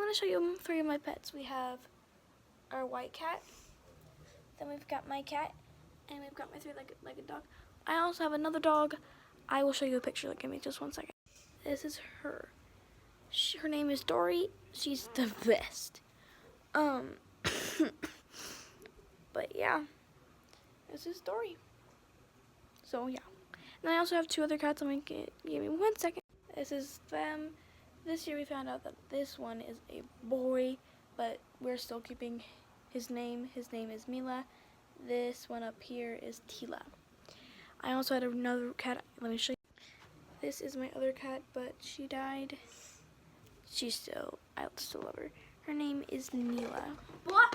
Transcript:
going to show you 3 of my pets. We have our white cat, then we've got my cat, and we've got my 3-legged dog. I also have another dog. I will show you a picture. Give me just 1 second. This is her. Her name is Dory. She's the best. But yeah, this is Dory. So yeah. And I also have 2 other cats. Give me 1 second. This is them. This year we found out that this one is a boy, but we're still keeping his name. His name is Mila. This one up here is Tila. I also had another cat. Let me show you. This is my other cat, but she died. I still love her. Her name is Neela. What?